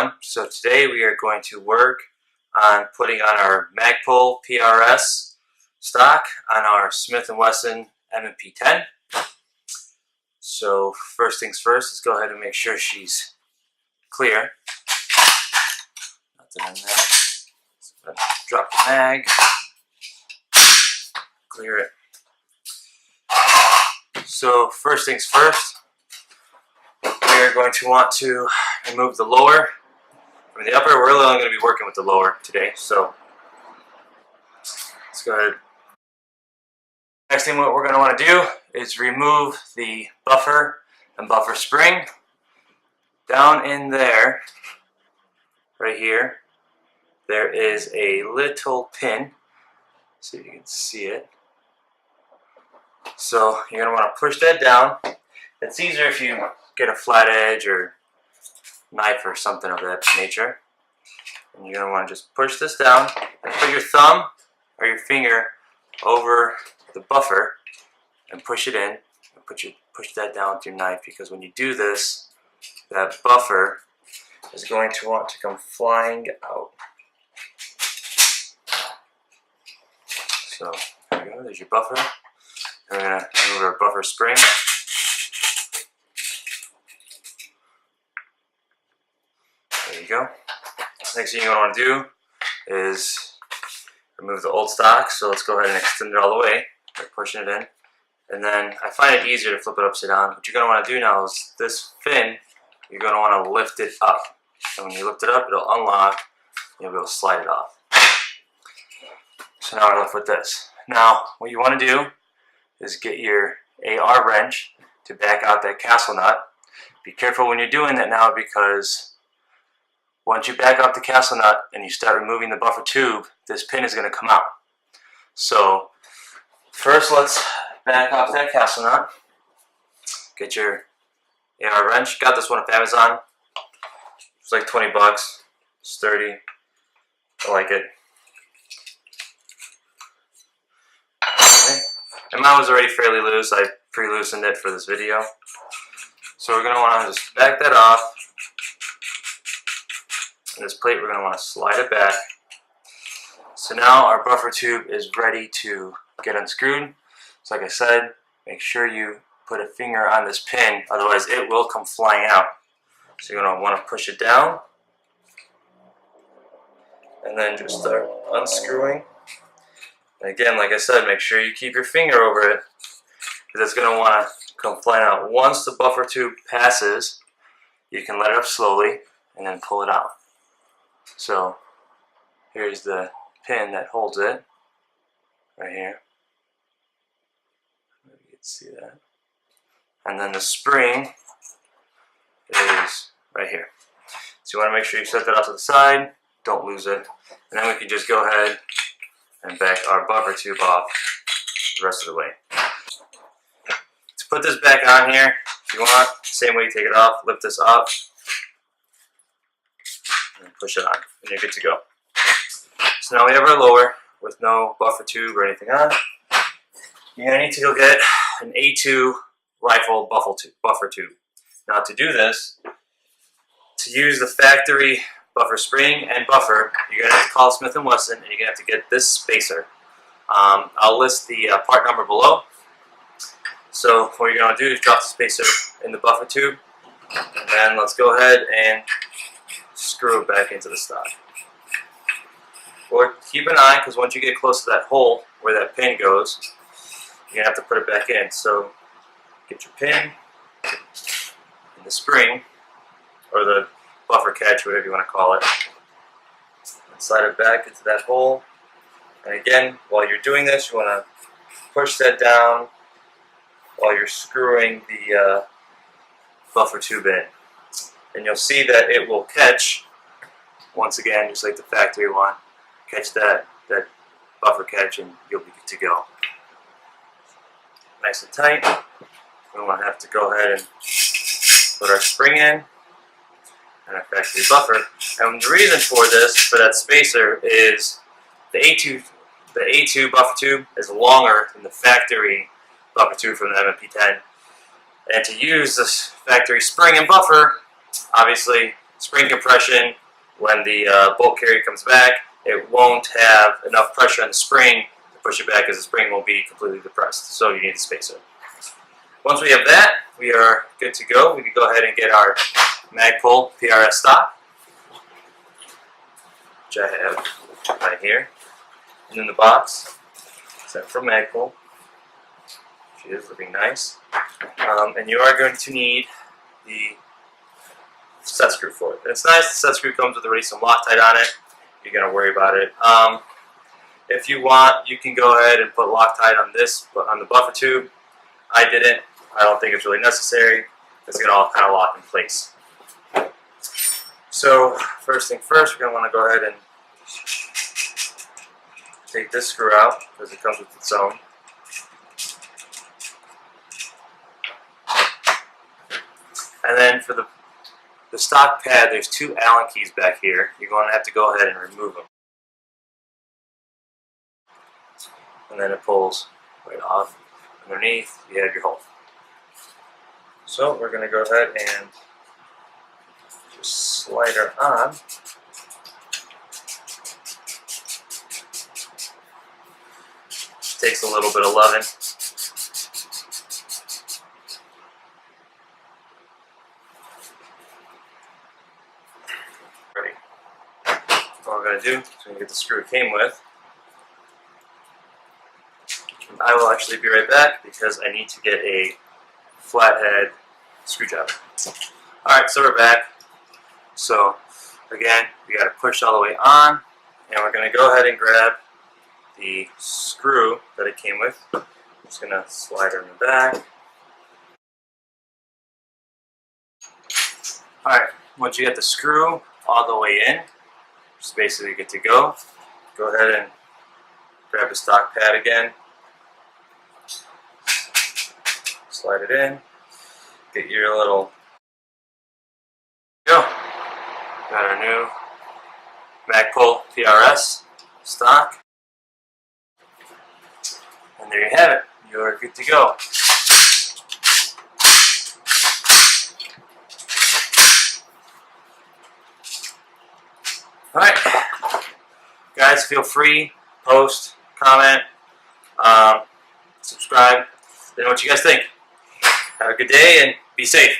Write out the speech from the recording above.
everyone. So today we are going to work on putting on our Magpul PRS Stock on our Smith & Wesson M&P 10. So first things first, let's go ahead and make sure she's clear. Nothing in there. So drop the mag, clear it. So first things first, we're going to want to remove the lower from the upper. We're really only going to be working with the lower today, so let's go ahead. Next thing what we're going to want to do is remove the buffer and buffer spring. Down in there, right here, there is a little pin. See if you can see it. So you're going to want to push that down. It's easier if you get a flat edge or knife or something of that nature. And you're going to want to just push this down and put your thumb or your finger over the buffer and push it in. And push that down with your knife, because when you do this, that buffer is going to want to come flying out. So there you go, there's your buffer. And we're going to remove our buffer spring. There you go. Next thing you're going to want to do is remove the old stock. So let's go ahead and extend it all the way by pushing it in. And then I find it easier to flip it upside down. What you're going to want to do now is this fin, you're going to want to lift it up. And when you lift it up, it'll unlock and you'll be able to slide it off. So now we're left with this. Now what you want to do is get your AR wrench to back out that castle nut. Be careful when you're doing that now, because once you back out the castle nut and you start removing the buffer tube, this pin is going to come out. So first let's back off that castle nut. Get your AR wrench. Got this one off Amazon. It's like 20 bucks. Sturdy. I like it. Okay. And mine was already fairly loose. I pre-loosened it for this video. So we're going to want to just back that off. And this plate, we're going to want to slide it back. So now our buffer tube is ready to get unscrewed. So like I said, make sure you put a finger on this pin, otherwise it will come flying out. So you're going to want to push it down and then just start unscrewing. And again, like I said, make sure you keep your finger over it, because it's going to want to come flying out. Once the buffer tube passes, you can let it up slowly and then pull it out. So here's the pin that holds it right here. Maybe you can see that. And then the spring is right here. So you want to make sure you set that off to the side, don't lose it. And then we can just go ahead and back our buffer tube off the rest of the way. To put this back on here, if you want, same way you take it off, lift this up, and push it on, and you're good to go. So now we have our lower with no buffer tube or anything on. You're going to need to go get an A2 rifle buffer tube. Now to do this, to use the factory buffer spring and buffer, you're going to have to call Smith & Wesson, and you're going to have to get this spacer. I'll list the part number below. So what you're going to do is drop the spacer in the buffer tube, and then let's go ahead and screw it back into the stock. Or keep an eye, because once you get close to that hole where that pin goes, you're going to have to put it back in. So get your pin in the spring, or the buffer catch, whatever you want to call it, and slide it back into that hole. And again, while you're doing this, you want to push that down while you're screwing the buffer tube in. And you'll see that it will catch, once again, just like the factory one, catch that buffer catch, and you'll be good to go. Nice and tight. We won't have to go ahead and put our spring in and our factory buffer. And the reason for this, for that spacer, is the A2 buffer tube is longer than the factory buffer tube from the M&P 10. And to use this factory spring and buffer, obviously spring compression, when the bolt carrier comes back, it won't have enough pressure on the spring to push it back, because the spring will be completely depressed. So you need the spacer. Once we have that, we are good to go. We can go ahead and get our Magpul PRS Stock, which I have right here. And in the box, except for Magpul. She is looking nice. And you are going to need the set screw for it. And it's nice, the set screw comes with already some Loctite on it. You're going to worry about it. If you want, you can go ahead and put Loctite on this, but on the buffer tube. I didn't. I don't think it's really necessary. It's going to all kind of lock in place. So first thing first, we're going to want to go ahead and take this screw out, because it comes with its own. And then for the stock pad, there's two Allen keys back here. You're going to have to go ahead and remove them. And then it pulls right off. Underneath, you have your hole. So we're going to go ahead and just slide her on. Takes a little bit of loving. Ready. All we're going to do is we're going to get the screw it came with. And I will actually be right back, because I need to get a flathead screwdriver. Alright, so we're back. So again, we got to push all the way on, and we're going to go ahead and grab the screw that it came with. I'm just going to slide her in the back. Alright, once you get the screw all the way in, just basically good to go. Go ahead and grab the stock pad again. Slide it in. Get your little... Go. Got our new Magpul PRS Stock. And there you have it. You are good to go. Alright. Guys, feel free, post, comment, subscribe. Let me know what you guys think. Have a good day and be safe.